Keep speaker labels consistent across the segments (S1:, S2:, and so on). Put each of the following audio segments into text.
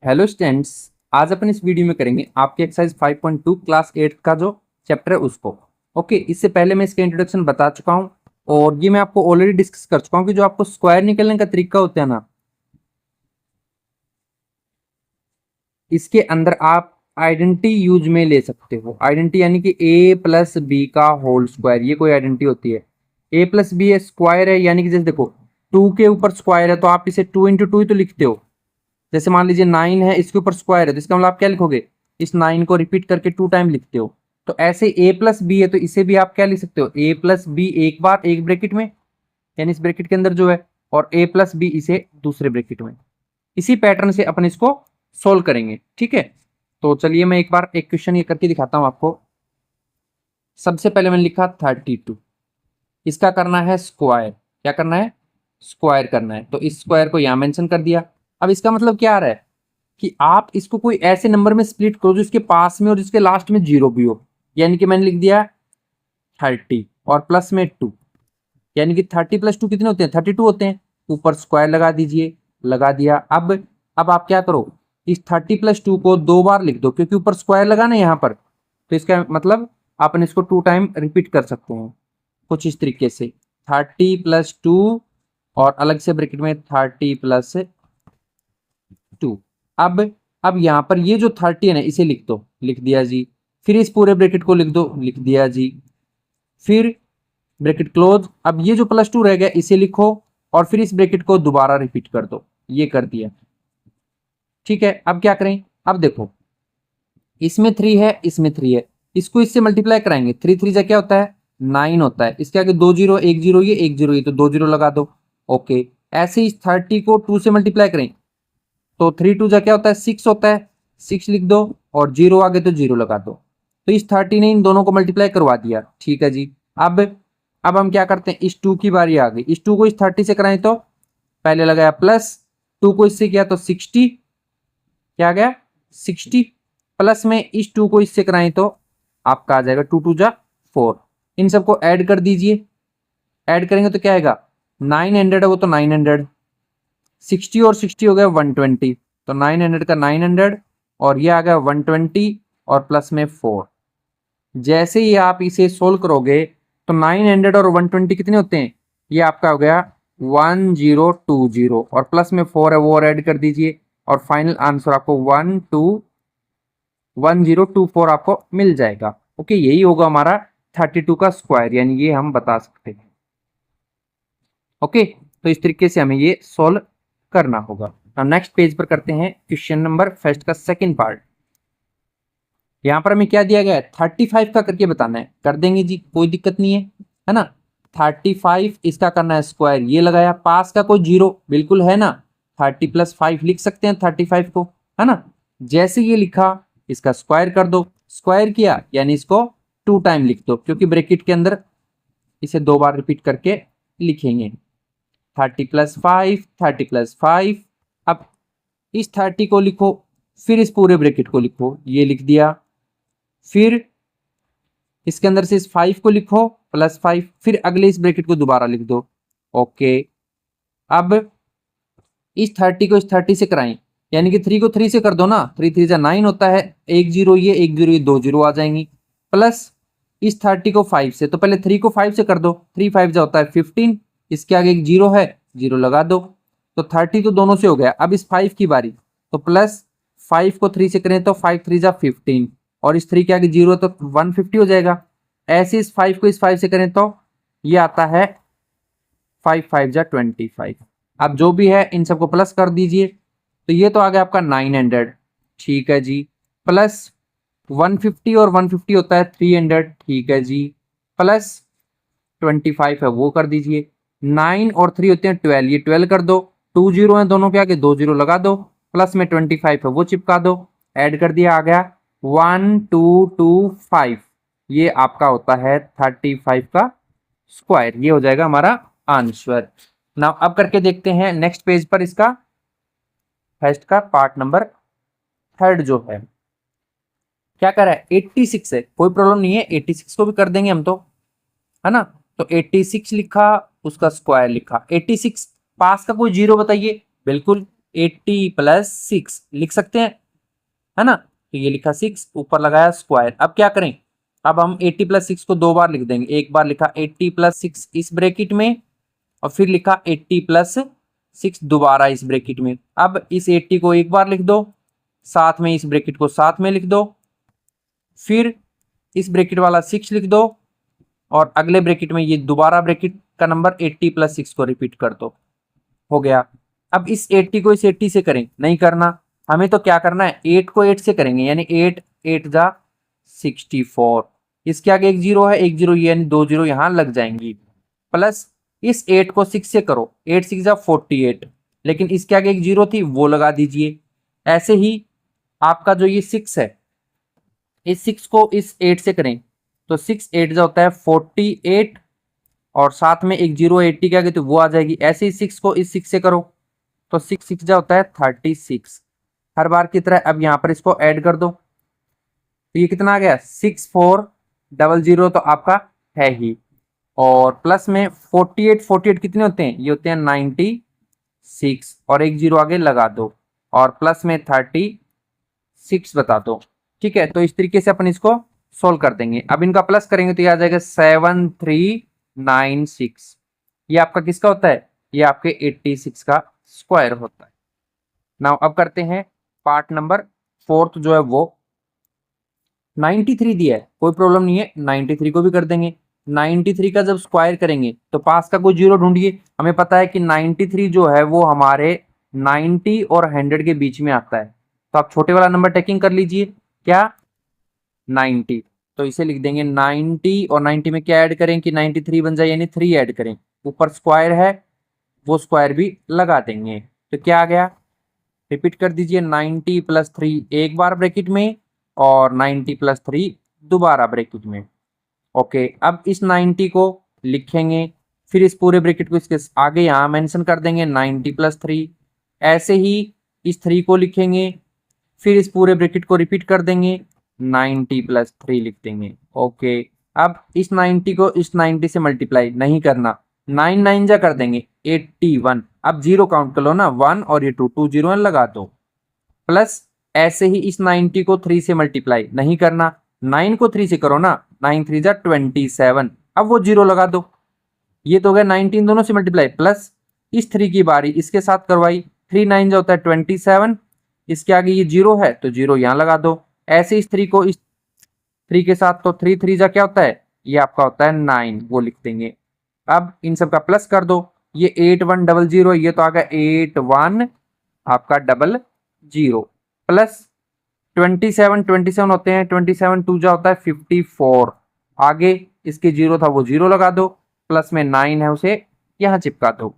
S1: Hello students. आज अपन इस video में करेंगे आपके एक्सरसाइज 5.2 क्लास 8 का जो चैप्टर है उसको। ओके, इससे पहले मैं इसका इंट्रोडक्शन बता चुका हूं और ये मैं आपको ऑलरेडी डिस्कस कर चुका हूं कि जो आपको स्क्वायर निकलने का तरीका होता है ना, इसके अंदर आप आइडेंटिटी यूज में ले सकते हो। आइडेंटिटी यानी कि a प्लस बी का होल स्क्वायर, ये कोई आइडेंटिटी होती है। a प्लस बी स्क्वायर है यानी कि जैसे देखो 2 के ऊपर स्क्वायर है तो आप इसे 2 into 2 ही तो लिखते हो। जैसे मान लीजिए 9 है, इसके ऊपर स्क्वायर है तो इसका मतलब आप क्या लिखोगे, इस 9 को रिपीट करके 2 टाइम लिखते हो। तो ऐसे a प्लस बी है तो इसे भी आप क्या लिख सकते हो, a प्लस बी एक बार एक ब्रैकेट में, यानी इस ब्रैकेट के अंदर जो है, और a प्लस बी इसे दूसरे ब्रैकेट में। इसी पैटर्न से अपन इसको सोल्व करेंगे, ठीक है। तो चलिए मैं एक बार एक क्वेश्चन ये करके दिखाता हूं आपको। सबसे पहले मैंने लिखा 32, इसका करना है स्क्वायर। क्या करना है, स्क्वायर करना है। तो इस स्क्वायर को यहां मेंशन कर दिया। अब इसका मतलब क्या आ रहा है कि आप इसको कोई ऐसे नंबर में स्प्लिट करो जो इसके पास में और जिसके लास्ट में जीरो भी हो। यानी कि मैंने लिख दिया 30 और प्लस में 2, यानी कि 30 प्लस 2 कितने होते हैं, 32 होते हैं। ऊपर स्क्वायर लगा दीजिए, लगा दिया। अब आप क्या करो, इस 30 प्लस 2 को 2 बार लिख दो क्योंकि ऊपर स्क्वायर लगा ना यहाँ पर। तो इसका मतलब अपन इसको 2 टाइम रिपीट कर सकते हैं कुछ इस तरीके से, 30 प्लस 2 और अलग से ब्रैकेट में 30 प्लस 2। अब यहां पर ये जो 30 है ना इसे लिख दो, लिख दिया जी। फिर इस पूरे ब्रैकेट को लिख दो, लिख दिया जी। फिर ब्रैकेट क्लोज। अब ये जो +2 रह गया इसे लिखो और फिर इस ब्रैकेट को दोबारा रिपीट कर दो, ये कर दिया। ठीक है, अब क्या करें, अब देखो इसमें 3 है, इसमें 3 है, इसको इससे मल्टीप्लाई कराएंगे। 3 3 जा क्या होता है, 9 होता है। इसके आगे 2 जीरो, 1 जीरो, ये 1 जीरो, ये तो 2 जीरो लगा दो। ओके, ऐसे ही 30 को 2 से मल्टीप्लाई करें तो 3 2 जा क्या होता है, 6 होता है। 6 लिख दो और जीरो आगे तो जीरो लगा दो। तो इस 30 ने इन दोनों को मल्टीप्लाई करवा दिया, ठीक है जी। अब अब हम क्या करते हैं, इस 2 की बारी आ गई। इस 2 को इस 30 से कराएं तो पहले लगाया प्लस, 2 को इससे किया तो 60, क्या आ गया 60। प्लस में इस 2 को इससे कराएं तो आपका आ जाएगा 2 2 जा 4। इन सबको ऐड कर दीजिए, ऐड करेंगे तो क्या आएगा, 900 है वो तो 900, 60 और 60 हो गया 120। तो 900 का 900 और ये आ गया 120 और प्लस में 4। जैसे ही आप इसे सोल्व करोगे तो 900 और 120 कितने होते हैं, ये आपका हो गया 1020 और प्लस में 4 है वो और ऐड कर दीजिए और फाइनल आंसर आपको 1024 आपको मिल जाएगा। ओके, यही होगा हमारा 32 का स्क्वायर, यानी ये हम बता सकते हैं। ओके, तो इस तरीके से हमें ये सोल्व करना होगा। अब नेक्स्ट पेज पर करते हैं क्वेश्चन नंबर फर्स्ट का सेकंड पार्ट। यहां पर हमें क्या दिया गया है, 35 का करके बताना है। कर देंगे जी, कोई दिक्कत नहीं है ना। 35 इसका करना है स्क्वायर, ये लगाया। पास का कोई जीरो बिल्कुल है ना, 30 प्लस 5 लिख सकते हैं 35 को, है ना। जैसे ये लिखा इसका स्क्वायर कर दो, स्क्वायर किया यानी इसको 2 टाइम लिख दो क्योंकि ब्रैकेट के अंदर इसे 2 बार रिपीट करके लिखेंगे। 30 प्लस 5, 30 प्लस 5। अब इस 30 को लिखो, फिर इस पूरे ब्रैकेट को लिखो, ये लिख दिया। फिर इसके अंदर से इस 5 को लिखो +5, फिर अगले इस ब्रैकेट को दोबारा लिख दो। ओके, अब इस 30 को इस 30 से कराएं, यानी कि 3 को 3 से कर दो ना, 3 3 जा 9 होता है। 1 जीरो, ये 1 जीरो, ये 2 जीरो आ जाएंगी। प्लस इस 30 को 5 से, तो पहले 3 को 5 से कर दो, 3 5 जा होता है 15। इसके आगे एक जीरो है, जीरो लगा दो। तो 30 तो दोनों से हो गया। अब इस 5 की बारी, तो प्लस 5 को 3 से करें तो 5 3 जा 15 और इस 3 के आगे जीरो तो 150 हो जाएगा। ऐसे इस 5 को इस 5 से करें तो ये आता है 5 5 जा 25। अब जो भी है इन सबको प्लस कर दीजिए, तो ये तो आ गया आपका 900, ठीक है जी। प्लस 150 और 150 होता है 300, ठीक है जी। प्लस 25 है वो कर दीजिए। 9 और 3 होते हैं 12, ये 12 कर दो। 2 जीरो है दोनों के आगे, 2 जीरो लगा दो। प्लस में 25 है वो चिपका दो, ऐड कर दिया, आ गया 1225। ये आपका होता है 35 का स्क्वायर, ये हो जाएगा हमारा आंसर। नाउ अब करके देखते हैं नेक्स्ट पेज पर इसका फर्स्ट का पार्ट नंबर थर्ड जो है। क्या कर रहा है, 86 है, कोई प्रॉब्लम नहीं है, 86 को भी कर देंगे हम तो, है ना। तो 86 लिखा, उसका स्क्वायर लिखा। 86 पास का कोई जीरो बताइए, बिल्कुल 80 प्लस 6 लिख सकते हैं, है ना। तो ये लिखा 6, ऊपर लगाया स्क्वायर। अब क्या करें, अब हम 80 प्लस 6 को दो बार लिख देंगे। एक बार लिखा 80 प्लस 6 इस ब्रैकेट में, और फिर लिखा 80 प्लस 6 दोबारा इस ब्रैकेट में। अब इस 80 को एक बार लिख दो, साथ में इस ब्रैकेट को साथ में लिख दो, फिर इस ब्रैकेट वाला 6 लिख दो, और अगले ब्रैकेट में ये दोबारा ब्रैकेट का नंबर 80 प्लस 6 को रिपीट कर दो। हो गया। अब इस 80 को इस 80 से करें, नहीं करना, हमें तो क्या करना है, 8 को 8 से करेंगे, यानी 8 8 जा 64। इसके आगे एक जीरो है, एक जीरो यानी दो जीरो यहां लग जाएंगी। प्लस इस 8 को 6 से करो, 8 6 जा 48, लेकिन इसके आगे एक जीरो थी वो लगा दीजिए। ऐसे ही आपका जो ये 6 है, इस 6 को इस 8 से करें तो 6 8 जा होता है 48, और साथ में एक जीरो 80 के आगे तो वो आ जाएगी। ऐसे ही 6 को इस 6 से करो तो 6 6 जा होता है 36। हर बार की तरह अब यहाँ पर इसको ऐड कर दो, तो ये कितना आ गया 6400 तो आपका है ही। और प्लस में 48 48 कितने होते हैं, ये होते हैं 96, और एक जीरो आगे लगा दो, और प्लस में 36 बता दो। ठीक है, तो इस तरीके से अपन इसको सोल्व कर देंगे। अब इनका प्लस करेंगे तो ये आ जाएगा 7396। ये आपका किसका होता है, ये आपके 86 का स्क्वायर होता है। नाउ अब करते हैं पार्ट नंबर 4 जो है वो 93 दिया है, कोई प्रॉब्लम नहीं है, 93 को भी कर देंगे। 93 का जब स्क्वायर करेंगे तो पास का कोई जीरो ढूंढिए। हमें पता है कि 93 जो है वो हमारे 90 और 100 के बीच में आता है, तो आप छोटे वाला नंबर टेकिंग कर लीजिए, क्या 90। तो इसे लिख देंगे 90, और 90 में क्या ऐड करें कि 93 बन जाए, यानी 3 ऐड करें, ऊपर स्क्वायर है वो स्क्वायर भी लगा देंगे। तो क्या आ गया, रिपीट कर दीजिए, 90 प्लस 3 एक बार ब्रैकेट में, और 90 प्लस 3 दोबारा ब्रैकेट में। ओके, अब इस 90 को लिखेंगे, फिर इस पूरे ब्रैकेट को इसके आगे यहाँ मेंशन कर देंगे 90 प्लस 3। ऐसे ही इस 3 को लिखेंगे, फिर इस पूरे ब्रैकेट को रिपीट कर देंगे, 90 प्लस 3 लिख देंगे। ओके, अब इस 90 को इस 90 से मल्टीप्लाई नहीं करना, 9 9 जा कर देंगे 81। अब जीरो काउंट कर लो ना, 1 और ये 2 2 जीरो लगा दो। प्लस ऐसे ही इस 90 को 3 से मल्टीप्लाई नहीं करना, 9 को 3 से करो ना, 9 3 जा 27। अब वो जीरो लगा दो, ये तो हो गया 19 दोनों से मल्टीप्लाई। प्लस इस 3 की बारी इसके साथ करवाई, 3 9 जो होता है 27, इसके आगे ये जीरो है तो जीरो यहाँ लगा दो। ऐसे इस 3 को इस 3 के साथ, तो 3 3 जा क्या होता है, ये आपका होता है 9, वो लिख देंगे। अब इन सब का प्लस कर दो, ये 8100, ये तो आ गया 81 आपका 00, प्लस 27 27 होते हैं, 27 2 जा होता है 54, आगे इसके जीरो था वो जीरो लगा दो, प्लस में 9 है उसे यहां चिपका दो।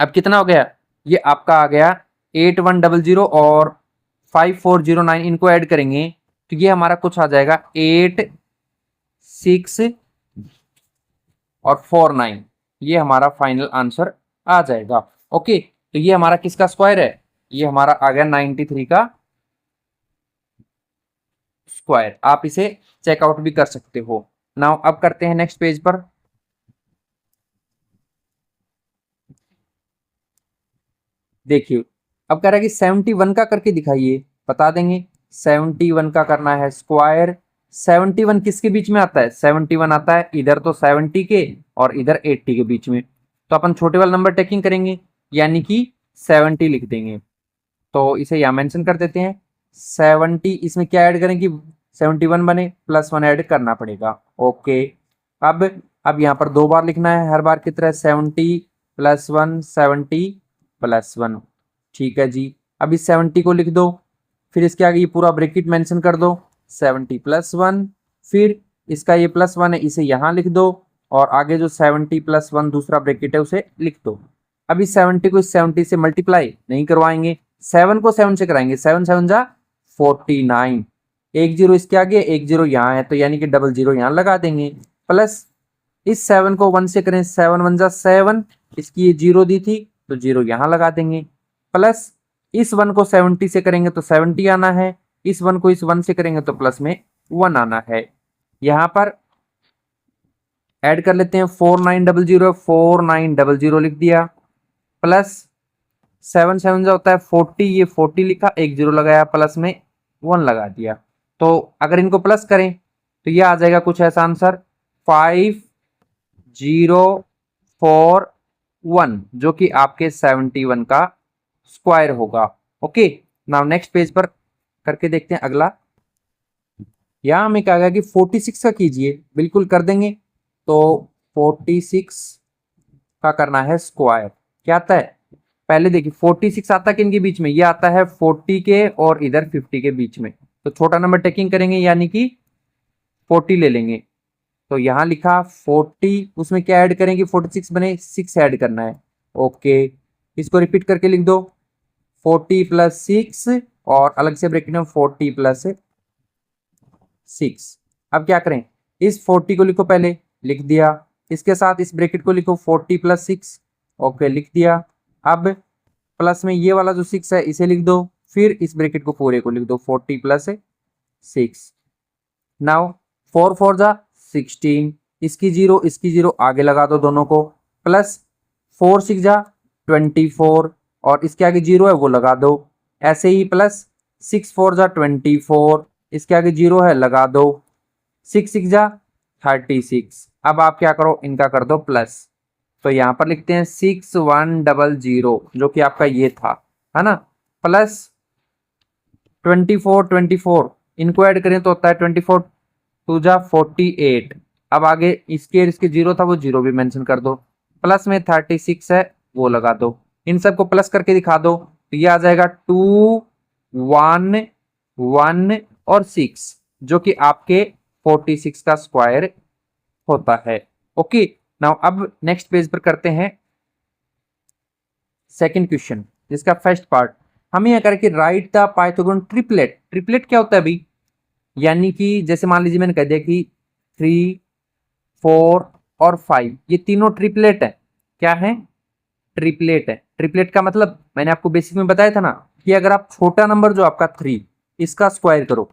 S1: अब कितना हो गया, ये आपका आ गया 8100 और 5409, इनको ऐड करेंगे तो ये हमारा कुछ आ जाएगा 86 और 49, ये हमारा फाइनल आंसर आ जाएगा। ओके, तो ये हमारा किसका स्क्वायर है, ये हमारा आ गया 93 का स्क्वायर। आप इसे चेकआउट भी कर सकते हो। नाउ अब करते हैं नेक्स्ट पेज पर। देखिए, अब कह रहा है कि 71 का करके दिखाइए, बता देंगे। 71 का करना है स्क्वायर। 71 किसके बीच में आता है, 71 आता है इधर तो 70 के और इधर 80 के बीच में, तो अपन छोटे वाला नंबर टेकिंग करेंगे, यानी कि 70 लिख देंगे। तो इसे यहां मेंशन कर देते हैं 70, इसमें क्या ऐड करें कि 71 बने, प्लस 1 ऐड करना पड़ेगा। ओके, अब यहाँ पर दो बार लिखना है हर बार की तरह, 70 प्लस 1 70 प्लस 1। ठीक है जी, अब इस 70 को लिख दो, फिर इसके आगे ये पूरा ब्रैकेट मेंशन कर दो, 70 प्लस 1, फिर इसका ये प्लस 1 है इसे यहाँ लिख दो, और आगे जो 70 प्लस 1 दूसरा ब्रैकेट है उसे लिख दो। अब इस 70 को इस 70 से मल्टीप्लाई नहीं करवाएंगे, 7 को 7 से कराएंगे, 7 7 जा 49, एक जीरो इसके आगे एक जीरो यहाँ है तो यानी कि 00 यहाँ लगा देंगे। प्लस इस 7 को 1 से करें, 7 1 जा 7, इसकी ये जीरो दी थी तो जीरो यहाँ लगा देंगे। प्लस इस 1 को 70 से करेंगे तो 70 आना है, इस 1 को इस 1 से करेंगे तो प्लस में 1 आना है। यहाँ पर ऐड कर लेते हैं 4900 4900 लिख दिया, प्लस 7 7 जो होता है 40, ये 40 लिखा, एक जीरो लगाया, प्लस में 1 लगा दिया। तो अगर इनको प्लस करें तो ये आ जाएगा कुछ ऐसा आंसर 5041, जो कि आपके 71 का स्क्वायर होगा। ओके, नाउ नेक्स्ट पेज पर करके देखते हैं अगला। यहां हमें कहा गया कि 46 का कीजिए, बिल्कुल कर देंगे। तो 46 का करना है स्क्वायर। क्या आता है पहले देखिए, 46 आता है किन के बीच में, ये आता है 40 के और इधर 50 के बीच में। तो छोटा नंबर टेकिंग करेंगे, यानी कि 40 ले लेंगे। तो यहां लिखा 40, उसमें क्या ऐड करेंगे 46 बने, 6 ऐड करना है। ओके, इसको रिपीट करके लिख दो 40 प्लस 6 और अलग से ब्रैकेट में 40 प्लस 6। अब क्या करें, इस 40 को लिखो, पहले लिख दिया, इसके साथ इस ब्रैकेट को लिखो 40 प्लस 6। ओके, लिख दिया। अब प्लस में ये वाला जो 6 है इसे लिख दो, फिर इस ब्रैकेट को पूरे को लिख दो 40 प्लस 6। नाउ 4 4 जा 16, इसकी जीरो आगे लगा दो दोनों को, प्लस 4 6 जा 24 और इसके आगे जीरो है वो लगा दो। ऐसे ही प्लस 6 4 जा 24, इसके आगे जीरो है लगा दो, 6 6 जा 36। अब आप क्या करो, इनका कर दो प्लस। तो यहां पर लिखते हैं 6100, जो कि आपका ये था, है ना, प्लस 24 इनको ऐड करें तो होता है 24 2 जा 48। अब आगे इसके जीरो था वो जीरो भी मेंशन कर दो, प्लस में 36 है वो लगा दो, इन सबको प्लस करके दिखा दो। तो ये आ जाएगा 2 1 1 और 6, जो कि आपके 46 का स्क्वायर होता है। ओके, नाउ अब नेक्स्ट पेज पर करते हैं सेकंड क्वेश्चन, जिसका फर्स्ट पार्ट हमें यह करके right the Pythagorean triplet. Triplet क्या होता है अभी, यानी कि जैसे मान लीजिए मैंने कह दिया कि 3 4 और 5 ये तीनों ट्रिपलेट है। क्या है, ट्रिपलेट है। ट्रिपलेट का मतलब मैंने आपको बेसिक में बताया था ना, कि अगर आप छोटा नंबर जो आपका 3 इसका स्क्वायर करो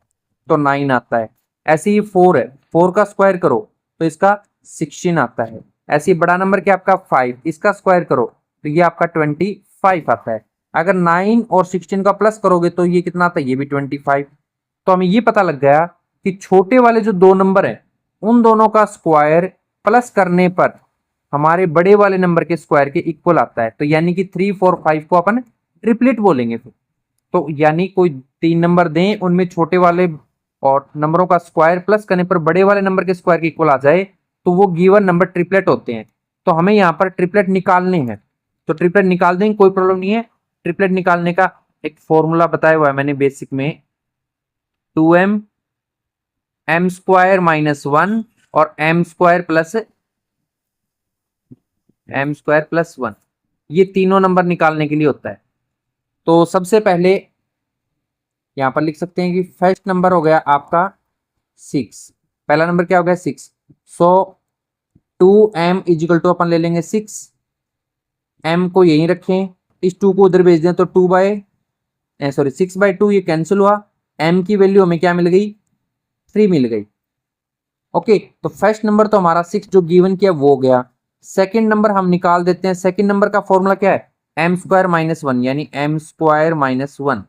S1: तो 9 आता है। ऐसे ही 4 है, 4 का स्क्वायर करो तो इसका 16 आता है। ऐसे ही बड़ा नंबर क्या आपका 5, इसका स्क्वायर करो तो ये आपका 25 आता है। अगर 9 और 16 का प्लस करोगे तो ये कितना आता है, ये भी 25। तो हमें ये पता लग गया कि छोटे वाले जो दो नंबर है उन दोनों का स्क्वायर प्लस करने पर हमारे बड़े वाले नंबर के स्क्वायर के इक्वल आता है। तो यानी कि 3 4 5 को अपन ट्रिपलेट बोलेंगे फिर। तो यानी कोई 3 नंबर दें, उनमें छोटे वाले और नंबरों का स्क्वायर प्लस करने पर बड़े वाले नंबर के स्क्वायर के इक्वल आ जाए तो वो गिवन नंबर ट्रिपलेट होते हैं। तो हमें यहाँ पर ट्रिपलेट निकालने हैं, तो ट्रिपलेट निकाल देंगे, कोई प्रॉब्लम नहीं है। ट्रिपलेट निकालने का एक फॉर्मूला बताया हुआ है मैंने बेसिक में, 2m m स्क्वायर माइनस 1 और m स्क्वायर प्लस 1, ये तीनों नंबर निकालने के लिए होता है। तो सबसे पहले यहां पर लिख सकते हैं कि फर्स्ट नंबर हो गया आपका 6, पहला नंबर क्या हो गया 6। सो 2m इजिकल टू अपन ले लेंगे 6, m को यहीं रखें, इस 2 को उधर भेज दें तो 6/2 ये कैंसिल हुआ, m की वैल्यू हमें क्या मिल गई 3 मिल गई। ओके, तो फर्स्ट नंबर तो हमारा 6 जो गिवन किया वो हो गया। सेकंड नंबर हम निकाल देते हैं। सेकंड नंबर का फॉर्मूला क्या है, m स्क्वायर माइनस 1, यानी m स्क्वायर माइनस 1।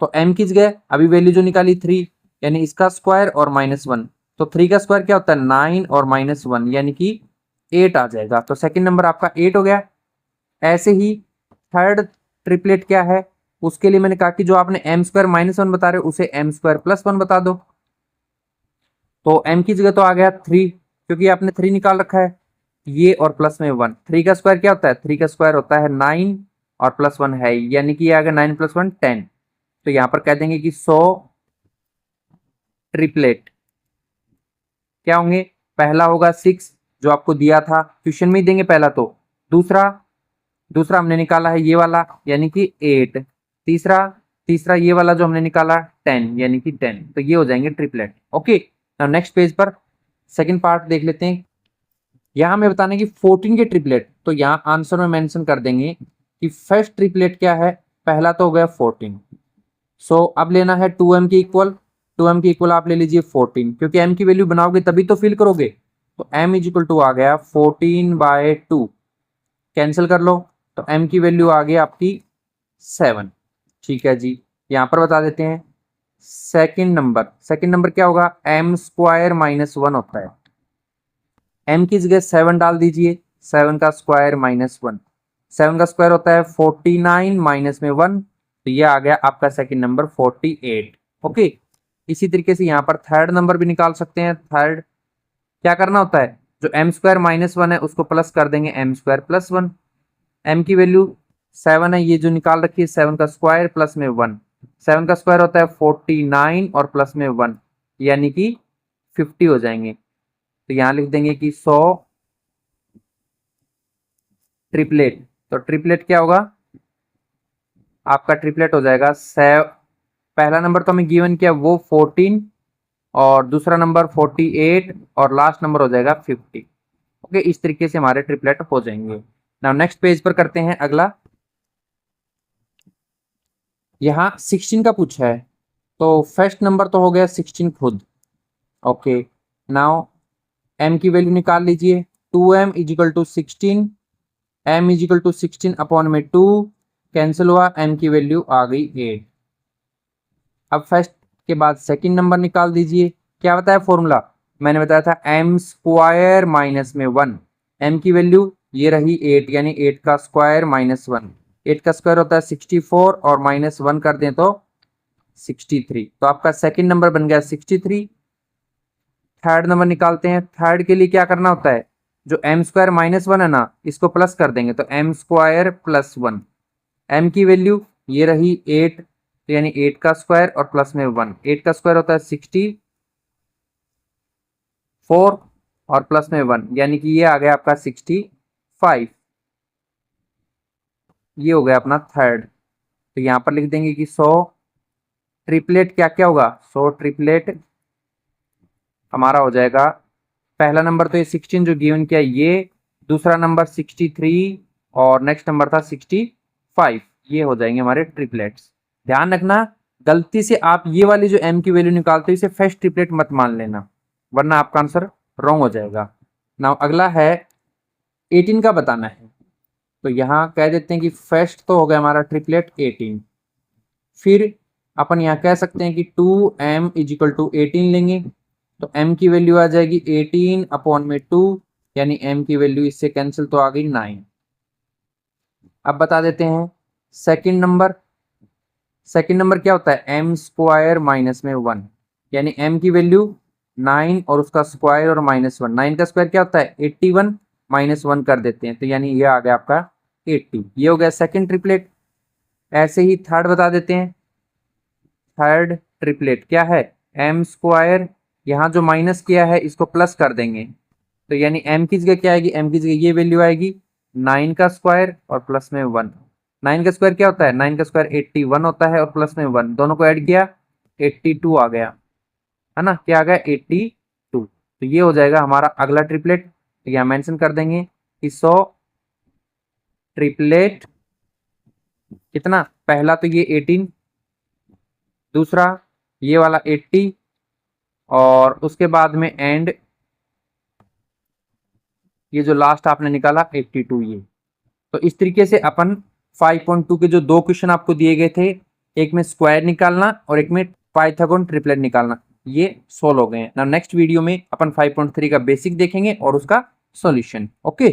S1: तो m किस गए, अभी वैल्यू जो निकाली 3, यानी इसका स्क्वायर और माइनस 1। तो 3 का स्क्वायर क्या होता है 9 और माइनस 1, यानी कि 8 आ जाएगा। तो सेकंड नंबर आपका 8 हो गया। ऐसे ही थर्ड ट्रिपलेट क्या है, उसके लिए मैंने कहा कि जो आपने m स्क्वायर माइनस 1 बता रहे हो उसे m स्क्वायर प्लस 1 बता दो। तो m की जगह तो आ गया 3, क्योंकि आपने 3 निकाल रखा है, ये और प्लस में 1। 3 का स्क्वायर क्या होता है, 3 का स्क्वायर होता है 9 और प्लस 1 है, यानी कि ये आ गया 9 प्लस 1 10। तो यहां पर कह देंगे कि 100 ट्रिपलेट क्या होंगे, पहला होगा 6 जो आपको दिया था क्वेश्चन में ही देंगे पहला, तो दूसरा हमने निकाला है ये वाला यानी कि 8, तीसरा ये वाला जो हमने निकाला 10 यानी कि 10। तो ये हो जाएंगे triplet. Okay, now next page पर सेकंड पार्ट देख लेते हैं। यहां हमें बताना कि 14 के ट्रिपलेट, तो यहां आंसर में मेंशन कर देंगे कि फर्स्ट ट्रिपलेट क्या है, पहला तो हो गया 14। सो अब लेना है 2m की इक्वल, 2m की इक्वल आप ले लीजिए 14, क्योंकि m की वैल्यू बनाओगे तभी तो फिल करोगे। तो m इज इक्वल टू आ गया 14/2, कैंसिल कर लो तो m की वैल्यू आ गई आपकी 7। ठीक है जी, यहाँ पर बता देते हैं सेकंड नंबर क्या होगा, m स्क्वायर माइनस 1 होता है। m की जगह 7 डाल दीजिए, 7 का स्क्वायर माइनस 1, 7 का स्क्वायर होता है 49 माइनस में 1, तो ये आ गया आपका सेकंड नंबर 48। ओके, इसी तरीके से यहाँ पर थर्ड नंबर भी निकाल सकते हैं। थर्ड क्या करना होता है, जो m स्क्वायर माइनस 1 है उसको प्लस कर देंगे m स्क्वायर प्लस 1। m की वैल्यू 7 है, ये जो निकाल रखी है 7 का स्क्वायर प्लस में 1, 7 का स्क्वायर होता है 49 और प्लस में 1 यानी कि 50 हो जाएंगे। तो यहाँ लिख देंगे कि 100 ट्रिपलेट। तो ट्रिपलेट क्या होगा, आपका ट्रिपलेट हो जाएगा पहला नंबर तो हमें गिवन किया वो 14 और दूसरा नंबर 48 और लास्ट नंबर हो जाएगा 50। ओके, इस तरीके से हमारे ट्रिपलेट हो जाएंगे। नाउ नेक्स्ट पेज पर करते हैं अगला। यहाँ 16 का पूछा है, तो फर्स्ट नंबर तो हो गया 16 खुद। ओके, नाउ m की वैल्यू निकाल लीजिए, 2m equal to 16, m equal to 16 upon में 2 कैंसिल हुआ, m की वैल्यू आ गई 8। अब फर्स्ट के बाद सेकंड नंबर निकाल दीजिए। क्या बताया फॉर्मूला, मैंने बताया था m स्क्वायर माइनस में 1, m की वैल्यू ये रही 8 यानी 8 का स्क्वायर माइनस 1, 8 का स्क्वायर होता है 64 और माइनस 1 कर दें तो 63, तो आपका सेकंड नंबर बन गया 63। थर्ड नंबर निकालते हैं। थर्ड के लिए क्या करना होता है, जो m स्क्वायर माइनस 1 है ना इसको प्लस कर देंगे तो m स्क्वायर प्लस 1, m की वैल्यू ये रही 8 तो यानी 8 का स्क्वायर और प्लस में 1, 8 का स्क्वायर होता है 64 और प्लस में 1 यानी कि ये आ गया आपका 65। ये हो गया अपना थर्ड। तो यहाँ पर लिख देंगे कि 100 ट्रिपलेट क्या क्या होगा, 100 ट्रिपलेट हमारा हो जाएगा, पहला नंबर तो ये 16 जो गिवन किया ये, दूसरा नंबर 63 और नेक्स्ट नंबर था 65, ये हो जाएंगे हमारे ट्रिपलेट्स। ध्यान रखना गलती से आप ये वाली जो m की वैल्यू निकालते हो इसे फर्स्ट ट्रिपलेट मत मान लेना, वरना आपका आंसर रॉन्ग हो जाएगा। नाउ अगला है 18 का बताना है, तो यहाँ कह देते हैं कि फर्स्ट तो हो गया हमारा ट्रिपलेट 18, फिर अपन यहाँ कह सकते हैं कि 2m इजिकल टू 18 लेंगे, तो m की वैल्यू आ जाएगी 18 अपॉन में 2 यानी m की वैल्यू इससे कैंसिल तो आ गई 9। अब बता देते हैं सेकंड नंबर क्या होता है, m स्क्वायर माइनस में 1 यानी m की वैल्यू 9 और उसका स्क्वायर और माइनस 1, 9 का स्क्वायर क्या होता है 81 माइनस 1 कर देते हैं तो यानी ये आ गया आपका 80। ये हो गया सेकंड ट्रिपलेट। ऐसे ही थर्ड बता देते हैं। थर्ड ट्रिपलेट क्या है, m स्क्वायर, यहाँ जो माइनस किया है इसको प्लस कर देंगे तो यानी m की जगह क्या आएगी, m की जगह ये वैल्यू आएगी 9 का स्क्वायर और प्लस में 1। 9 का स्क्वायर क्या होता है, 9 का स्क्वायर 81 होता है और प्लस में 1 दोनों को ऐड किया 82 आ गया, है ना, क्या आ गया 82। तो ये हो जाएगा हमारा अगला ट्रिपलेट। तो यहाँ मेंशन कर देंगे कि 100 ट्रिपलेट कितना, पहला तो ये 18, दूसरा ये वाला 80 और उसके बाद में एंड ये जो लास्ट आपने निकाला 82 ये। तो इस तरीके से अपन 5.2 के जो दो क्वेश्चन आपको दिए गए थे, एक में स्क्वायर निकालना और एक में पाइथागोरन ट्रिपलेट निकालना, ये सोल्व हो गए हैं ना। नेक्स्ट वीडियो में अपन 5.3 का बेसिक देखेंगे और उसका सॉल्यूशन। ओके।